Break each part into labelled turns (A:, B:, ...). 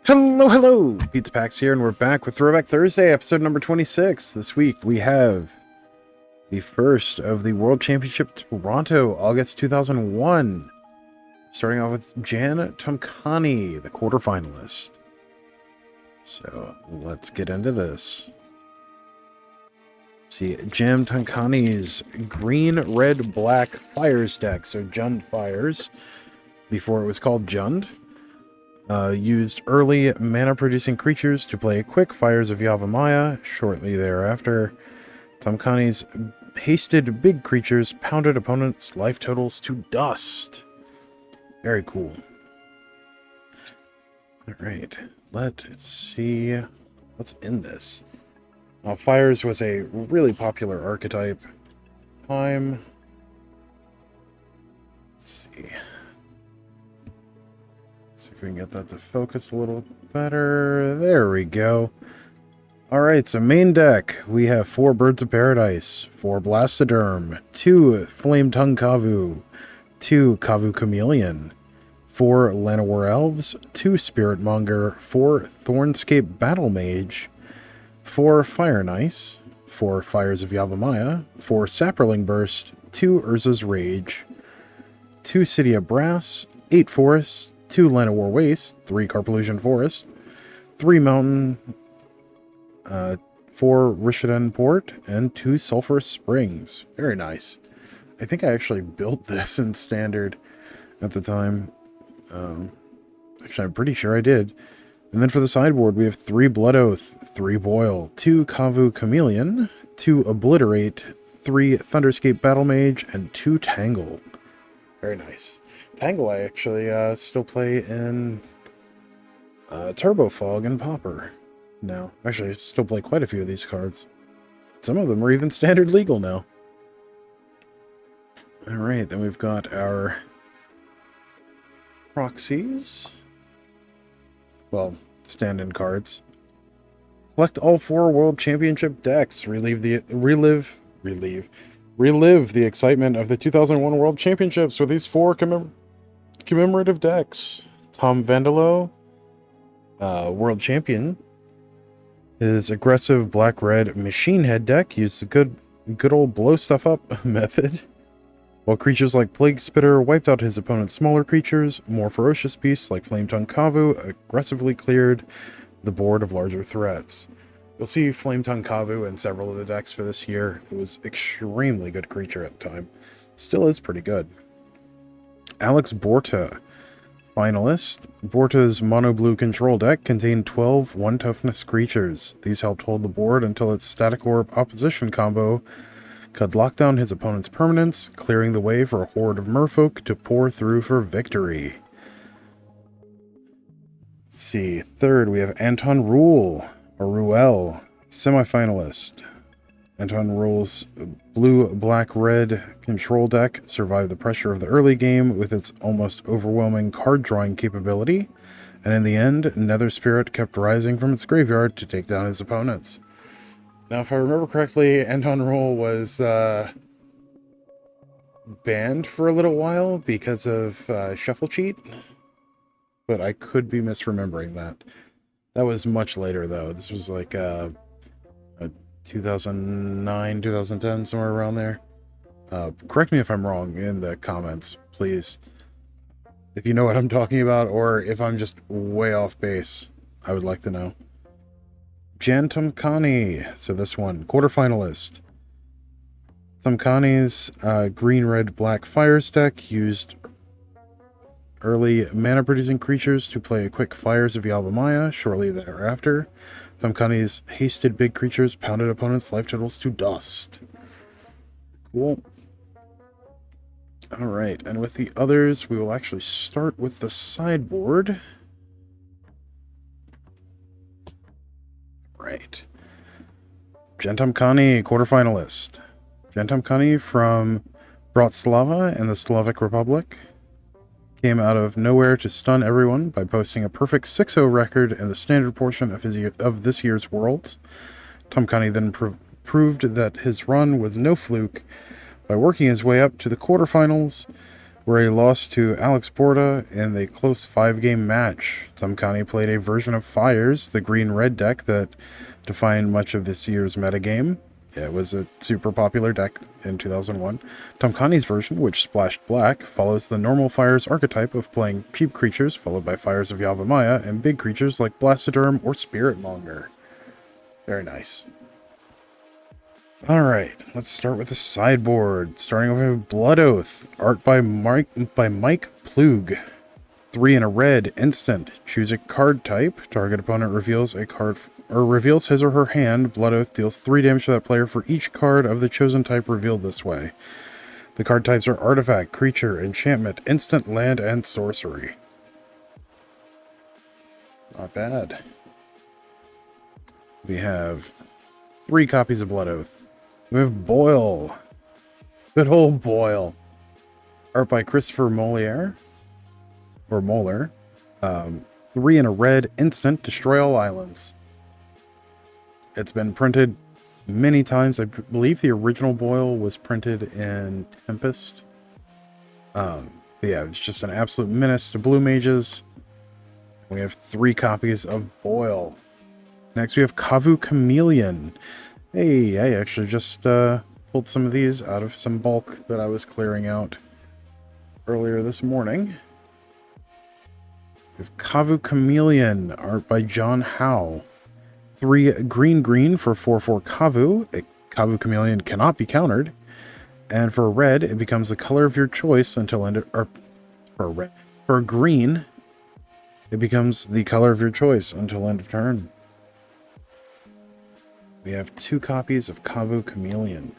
A: Hello, hello! Pizza Pax here, and we're back with Throwback Thursday, episode number 26. This week we have the first of the World Championship Toronto, August 2001. Starting off with Jan Tomcani, the quarterfinalist. So let's get into this. See, Jan Tomcani's green, red, black Fires deck, so Jund Fires, before it was called Jund. Used early mana-producing creatures to play quick Fires of Yavimaya. Shortly thereafter, Tomcani's hasted big creatures pounded opponents' life totals to dust. Very cool. Alright, let's see what's in this. Fires was a really popular archetype. Let's see. See if we can get that to focus a little better. There we go. Alright, so main deck. We have 4 Birds of Paradise, 4 Blastoderm, 2 Flame Tongue Kavu, 2 Kavu Chameleon, 4 Llanowar Elves, 2 Spirit Monger, 4 Thornscape Battle Mage, 4 Fire Nice, 4 Fires of Yavimaya, 4 Saproling Burst, 2 Urza's Rage, 2 City of Brass, 8 Forests, 2 Llanowar Waste, 3 Carpolution Forest, 3 Mountain, 4 Rishadan Port, and 2 Sulphurous Springs. Very nice. I think I actually built this in Standard at the time. Actually, I'm pretty sure I did. And then for the sideboard, we have 3 Blood Oath, 3 Boil, 2 Kavu Chameleon, 2 Obliterate, 3 Thunderscape Battle Mage, and 2 Tangle. Very nice. Tangle I actually still play in Turbo Fog and Pauper now. Actually, I still play quite a few of these cards. Some of them are even standard legal now. Alright, then we've got our proxies. Well, stand-in cards. Collect all 4 World Championship decks. Relive the excitement of the 2001 World Championships with these 4 commemorative decks. Tom Vandalo, World Champion. His aggressive black-red Machine Head deck used the good old blow stuff up method. While creatures like Plague Spitter wiped out his opponent's smaller creatures, more ferocious beasts like Flame Tongue Kavu aggressively cleared the board of larger threats. You'll see Flame Tongue Kavu in several of the decks for this year. It was extremely good creature at the time. Still is pretty good. Alex Borta, finalist. Borta's mono blue control deck contained 12 1-toughness creatures. These helped hold the board until its Static Orb opposition combo could lock down his opponent's permanents, clearing the way for a horde of merfolk to pour through for victory. Let's see. Third, we have Anton Ruel, or Ruel, semifinalist. Anton Ruel's blue, black, red control deck survived the pressure of the early game with its almost overwhelming card drawing capability, and in the end, Nether Spirit kept rising from its graveyard to take down his opponents. Now, if I remember correctly, Anton Ruel was banned for a little while because of Shuffle Cheat, but I could be misremembering that. That was much later, though. This was like 2009, 2010, somewhere around there. Correct me if I'm wrong in the comments, please. If you know what I'm talking about, or if I'm just way off base, I would like to know. Jan Tomcani, so this one, quarterfinalist. Tomcani's green, red, black Fires deck used early mana-producing creatures to play quick Fires of Yavimaya. Shortly thereafter, Tomcani's hasted big creatures pounded opponents' life totals to dust. Cool. Alright, and with the others, we will actually start with the sideboard. Right. Jan Tomcani, quarterfinalist. Jan Tomcani from Bratislava and the Slovak Republic came out of nowhere to stun everyone by posting a perfect 6-0 record in the standard portion of this year's Worlds. Tomcani then proved that his run was no fluke by working his way up to the quarterfinals where he lost to Alex Porta in a close 5-game match. Tomcani played a version of Fires, the green-red deck that defined much of this year's metagame. It was a super popular deck in 2001. Tomcani's version, which splashed black, follows the normal Fires archetype of playing cheap creatures, followed by Fires of Yavimaya, and big creatures like Blastoderm or Spiritmonger. Very nice. Alright, let's start with the sideboard. Starting off with Blood Oath, art by Mike Plug. 3 in a red, instant. Choose a card type. Target opponent reveals a card or reveals his or her hand. Blood Oath deals 3 damage to that player for each card of the chosen type revealed this way. The card types are Artifact, Creature, Enchantment, Instant, Land, and Sorcery. Not bad. We have 3 copies of Blood Oath. We have Boil. Good old Boil. Art by Christopher Moliere. Or Moeller. 3 in a red, instant, destroy all islands. It's been printed many times. I believe the original Boil was printed in Tempest. But yeah, it's just an absolute menace to blue mages. We have 3 copies of Boil. Next we have Kavu Chameleon. Hey, I actually just pulled some of these out of some bulk that I was clearing out earlier this morning. We have Kavu Chameleon, art by John Howe. 3 green for 4/4 Kavu. Kavu Chameleon cannot be countered. And for red, it becomes the color of your choice until end of, or for green, it becomes the color of your choice until end of turn. We have 2 copies of Kavu Chameleon.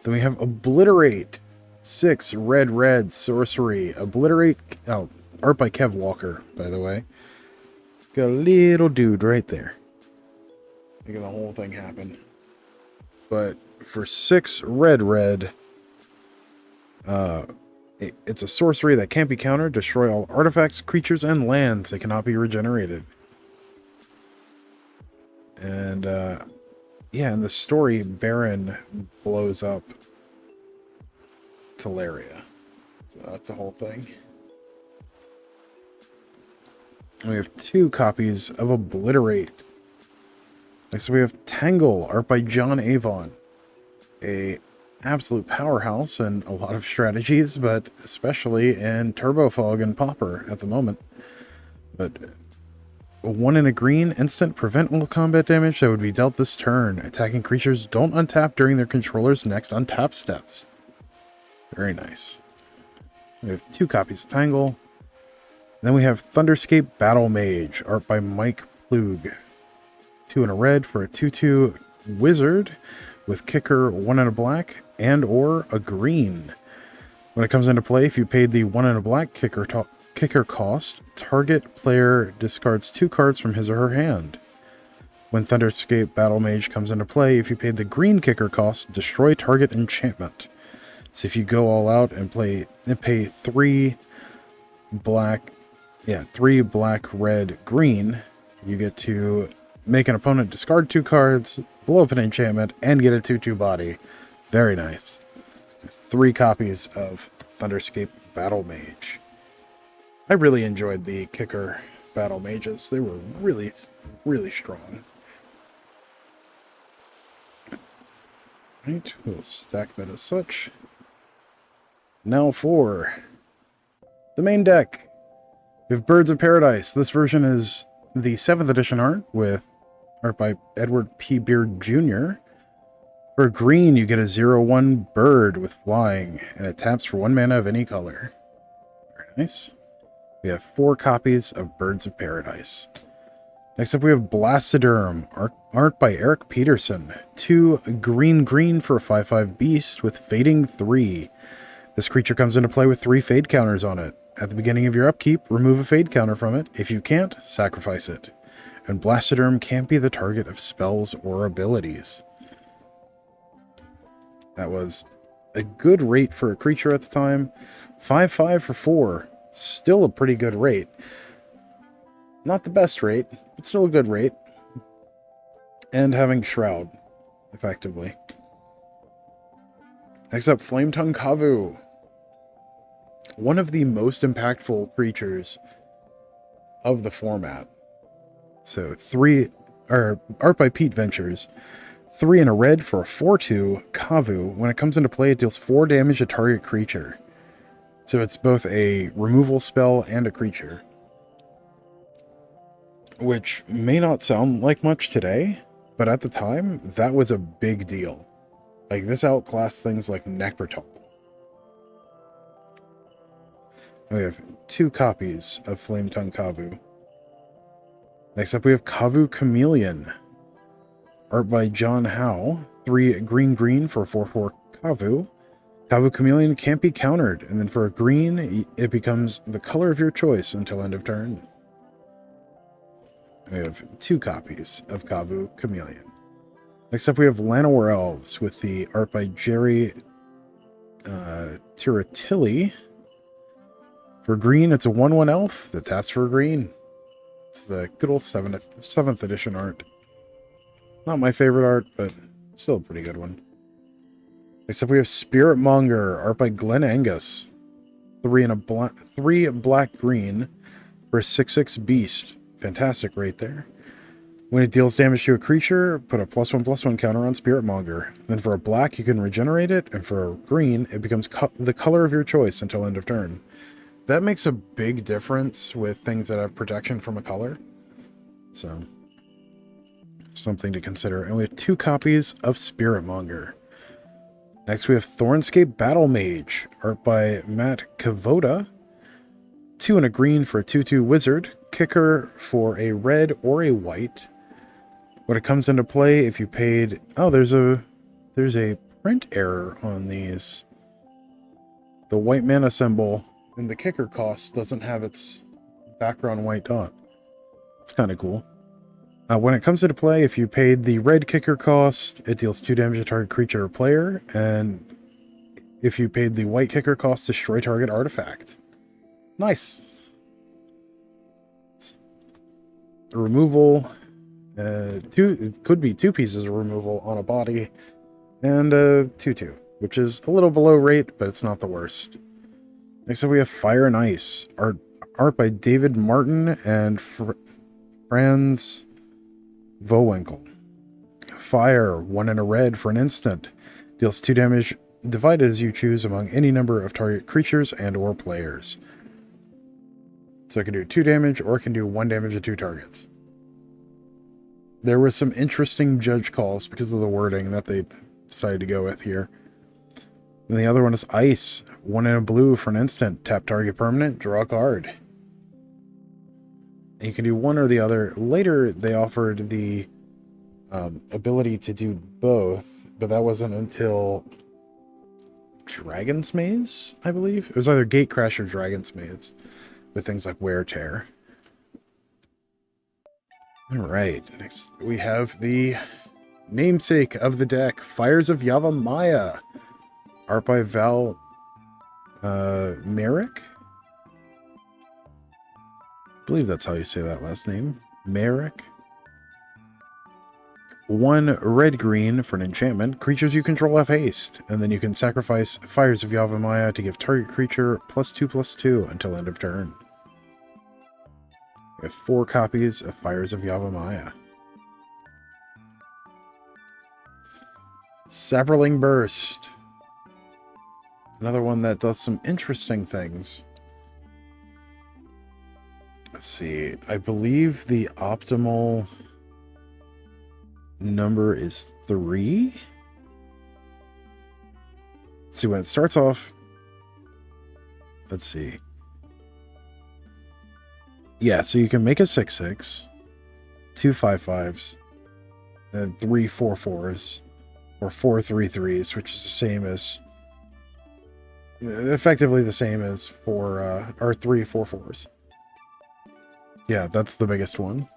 A: Then we have Obliterate. 6 red sorcery. Obliterate. Oh, art by Kev Walker, by the way. Got a little dude right there. Making the whole thing happen. But for 6 red, it's a sorcery that can't be countered. Destroy all artifacts, creatures, and lands. They cannot be regenerated. And, yeah, in the story, Baron blows up Teleria. So that's the whole thing. And we have 2 copies of Obliterate. Next we have Tangle, art by John Avon. A absolute powerhouse in a lot of strategies, but especially in Turbo Fog and Pauper at the moment. But 1 in a green, instant, prevent all combat damage that would be dealt this turn. Attacking creatures don't untap during their controller's next untap steps. Very nice. We have 2 copies of Tangle. Then we have Thunderscape Battle Mage, art by Mike Plug. 2 in a red for a 2/2 wizard with kicker 1 in a black and or a green. When it comes into play, if you paid the 1 in a black kicker cost, target player discards 2 cards from his or her hand. When Thunderscape Battle Mage comes into play, if you paid the green kicker cost, destroy target enchantment. So if you go all out and pay 3 black, red, green, you get to make an opponent discard 2 cards, blow up an enchantment, and get a 2/2 body. Very nice. 3 copies of Thunderscape Battle Mage. I really enjoyed the kicker Battle Mages. They were really, really strong. Right, we'll stack that as such. Now for the main deck. We have Birds of Paradise. This version is the 7th edition art by Edward P. Beard Jr. For green, you get a 0/1 bird with flying, and it taps for 1 mana of any color. Very nice. We have 4 copies of Birds of Paradise. Next up, we have Blastoderm, art by Eric Peterson. 2 green for a 5/5 beast with fading 3. This creature comes into play with 3 fade counters on it. At the beginning of your upkeep, remove a fade counter from it. If you can't, sacrifice it. And Blastoderm can't be the target of spells or abilities. That was a good rate for a creature at the time. 5/5 for 4. Still a pretty good rate. Not the best rate, but still a good rate. And having Shroud, effectively. Next up, Flametongue Kavu. one of the most impactful creatures of the format. So art by Pete Ventures. 3 and a red for a 4/2 Kavu. When it comes into play, it deals 4 damage to target creature. So it's both a removal spell and a creature. Which may not sound like much today, but at the time, that was a big deal. Like, this outclassed things like Necrotal. We have 2 copies of Flame Tongue Kavu. Next up, we have Kavu Chameleon. Art by John Howe. 3 green for a 4/4 Kavu. Kavu Chameleon can't be countered, and then for a green, it becomes the color of your choice until end of turn. We have 2 copies of Kavu Chameleon. Next up, we have Llanowar Elves with the art by Jerry Tiratilli. For green, it's a 1/1 elf that taps for green. It's the good old 7th edition art. Not my favorite art, but still a pretty good one. Next up, we have Spirit Monger, art by Glenn Angus. 3 black-green for a 6/6 beast. Fantastic right there. When it deals damage to a creature, put a +1/+1 counter on Spirit Monger. Then for a black, you can regenerate it, and for a green, it becomes the color of your choice until end of turn. That makes a big difference with things that have protection from a color. So, something to consider. And we have 2 copies of Spirit Monger. Next, we have Thornscape Battle Mage, art by Matt Kavoda. 2 and a green for a 2/2 wizard. Kicker for a red or a white. When it comes into play, if you paid... Oh, there's a print error on these. The white mana symbol in the kicker cost doesn't have its background white dot. It's kind of cool. When it comes into play, if you paid the red kicker cost, it deals 2 damage to target creature or player, and if you paid the white kicker cost, destroy target artifact. Nice. Removal, it could be 2 pieces of removal on a body, and 2/2, which is a little below rate, but it's not the worst. Next up, we have Fire and Ice, art by David Martin and Franz Vohwinkel. Fire, 1 and a red for an instant. Deals 2 damage, divided as you choose among any number of target creatures and or players. So it can do 2 damage, or it can do 1 damage to 2 targets. There was some interesting judge calls because of the wording that they decided to go with here. And the other one is Ice, 1 and a blue for an instant. Tap target permanent, draw a card. And you can do one or the other. Later, they offered the ability to do both, but that wasn't until Dragon's Maze, I believe. It was either Gatecrash or Dragon's Maze, with things like Wear Tear. Alright, next we have the namesake of the deck, Fires of Yavimaya. Art by Val Merrick? I believe that's how you say that last name. Merrick. 1 red-green for an enchantment. Creatures you control have haste. And then you can sacrifice Fires of Yavimaya to give target creature +2/+2 until end of turn. We have 4 copies of Fires of Yavimaya. Saproling Burst. Another one that does some interesting things. Let's see. I believe the optimal number is 3. See, when it starts off... Let's see. Yeah, so you can make a 6/6, 2 5/5s, and 3 4/4s, or 4 3/3s, which is the same as... effectively the same as 4, or 3 4/4s. Yeah, that's the biggest one.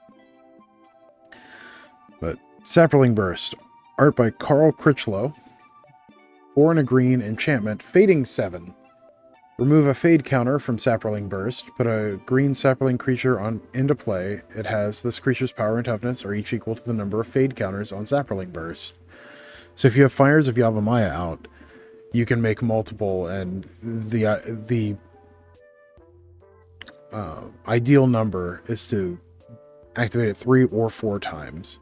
A: But Saproling Burst, art by Carl Critchlow. 4 and a green enchantment, Fading 7. Remove a fade counter from Saproling Burst. Put a green Saproling creature into play. It has this creature's power and toughness are each equal to the number of fade counters on Saproling Burst. So if you have Fires of Yavimaya out, you can make multiple, and the ideal number is to activate it 3 or 4 times.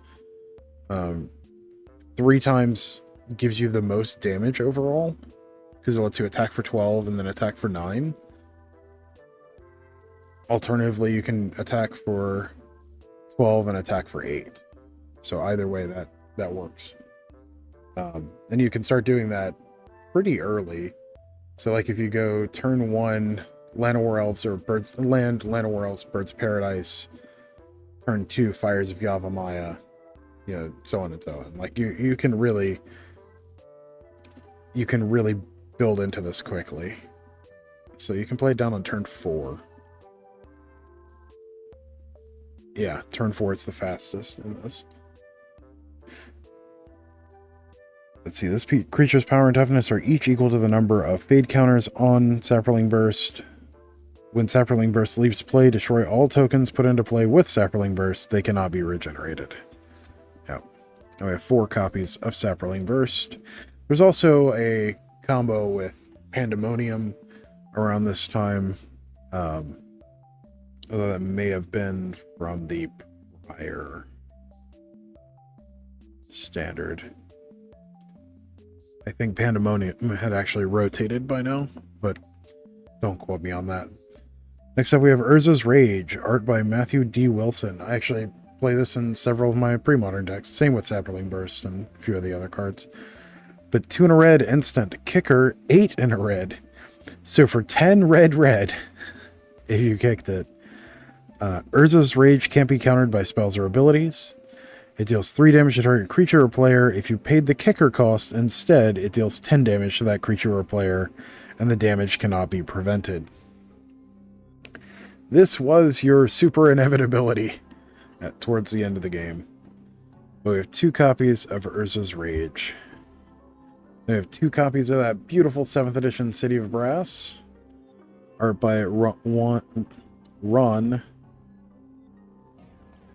A: 3 times gives you the most damage overall, because it lets you attack for 12 and then attack for 9. Alternatively, you can attack for 12 and attack for 8. So either way, that works. And you can start doing that pretty early. So like if you go turn 1, Land of War Elves or Land of War Elves, Birds of Paradise, turn 2, Fires of Yavimaya, you know, so on and so on. Like you can really build into this quickly. So you can play it down on turn 4. Yeah, turn 4 is the fastest in this. Let's see, this creature's power and toughness are each equal to the number of fade counters on Saproling Burst. When Saproling Burst leaves play, destroy all tokens put into play with Saproling Burst. They cannot be regenerated. Yep. And we have 4 copies of Saproling Burst. There's also a combo with Pandemonium around this time. Although that may have been from the prior standard. I think Pandemonium had actually rotated by now, but don't quote me on that. Next up, we have Urza's Rage, art by Matthew D. Wilson. I actually play this in several of my pre-modern decks. Same with Saproling Burst and a few of the other cards. But 2 in a red, instant. Kicker, 8 in a red. So for 10 red, if you kicked it, Urza's Rage can't be countered by spells or abilities. It deals 3 damage to target creature or player. If you paid the kicker cost instead, it deals 10 damage to that creature or player, and the damage cannot be prevented. This was your super inevitability towards the end of the game. But we have 2 copies of Urza's Rage. We have 2 copies of that beautiful 7th edition City of Brass, art by Ron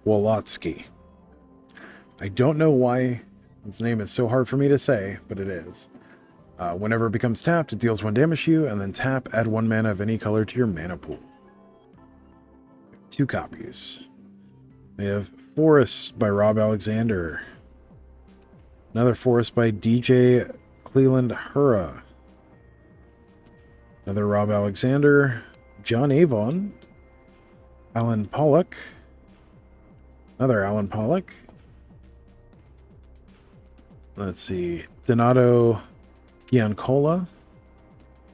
A: Wolotsky. I don't know why his name is so hard for me to say, but it is. Whenever it becomes tapped, it deals 1 damage to you, and then tap, add 1 mana of any color to your mana pool. 2 copies. We have Forest by Rob Alexander. Another Forest by DJ Cleland Hura. Another Rob Alexander. John Avon. Alan Pollock. Another Alan Pollock. Let's see. Donato Giancola.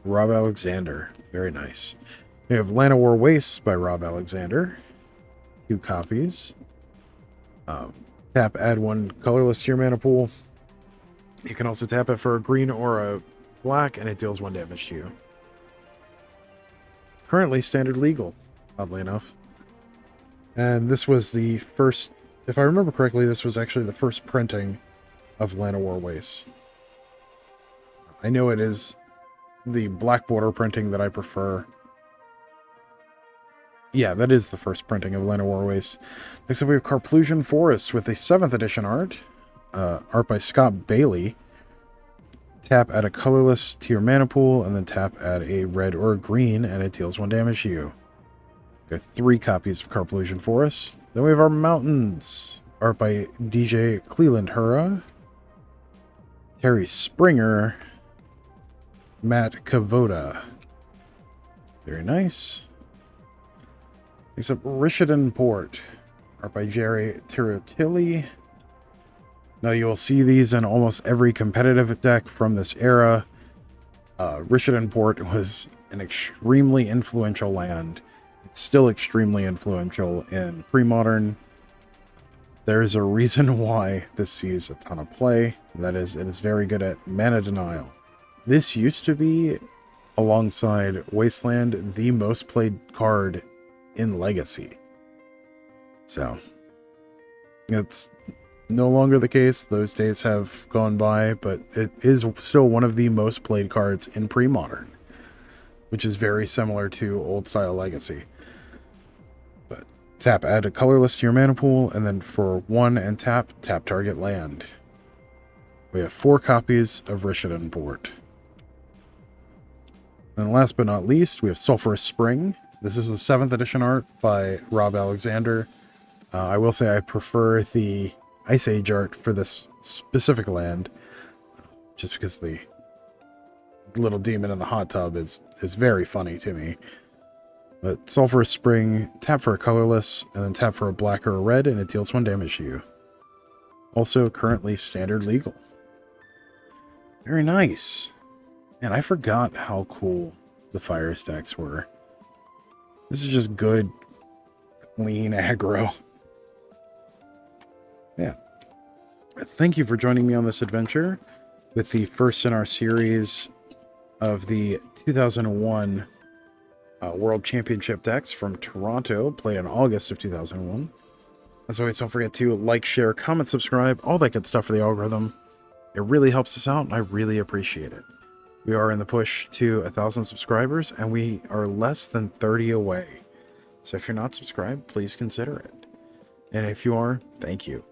A: Rob Alexander. Very nice. We have Land of War Wastes by Rob Alexander. 2 copies. Tap, add 1 colorless to your mana pool. You can also tap it for a green or a black, and it deals 1 damage to you. Currently standard legal, oddly enough. And this was the first, if I remember correctly, this was actually the first printing of Land of War Wastes. I know it is the black border printing that I prefer. Yeah, that is the first printing of Land of War Wastes. Next up, we have Carplusion Forest with a 7th edition art. Art by Scott Bailey. Tap, add a colorless to your mana pool, and then tap, add a red or a green, and it deals 1 damage to you. We have 3 copies of Carplusion Forest. Then we have our Mountains. Art by DJ Cleland Hura. Terry Springer. Matt Kavoda. Very nice. Next up, Rishadan Port. Art by Jerry Tirotilli. Now you will see these in almost every competitive deck from this era. Rishadan Port was an extremely influential land. It's still extremely influential in pre-modern. There's a reason why this sees a ton of play. That is, it is very good at mana denial. This used to be, alongside Wasteland, the most played card in Legacy. So, it's no longer the case. Those days have gone by, but it is still one of the most played cards in pre-modern, which is very similar to old style Legacy. But tap, add a colorless to your mana pool, and then for 1 and tap target land. We have 4 copies of Rishadan Port. And last but not least, we have Sulphurous Spring. This is the 7th edition art by Rob Alexander. I will say I prefer the Ice Age art for this specific land, just because the little demon in the hot tub is very funny to me. But Sulphurous Spring, tap for a colorless, and then tap for a black or a red, and it deals 1 damage to you. Also currently standard legal. Very nice. And I forgot how cool the fire stacks were. This is just good, clean aggro. Yeah. Thank you for joining me on this adventure with the first in our series of the 2001 World Championship decks from Toronto, played in August of 2001. As always, don't forget to like, share, comment, subscribe, all that good stuff for the algorithm. It really helps us out, and I really appreciate it. We are in the push to 1,000 subscribers, and we are less than 30 away. So if you're not subscribed, please consider it. And if you are, thank you.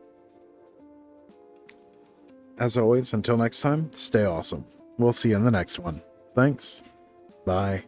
A: As always, until next time, stay awesome. We'll see you in the next one. Thanks. Bye.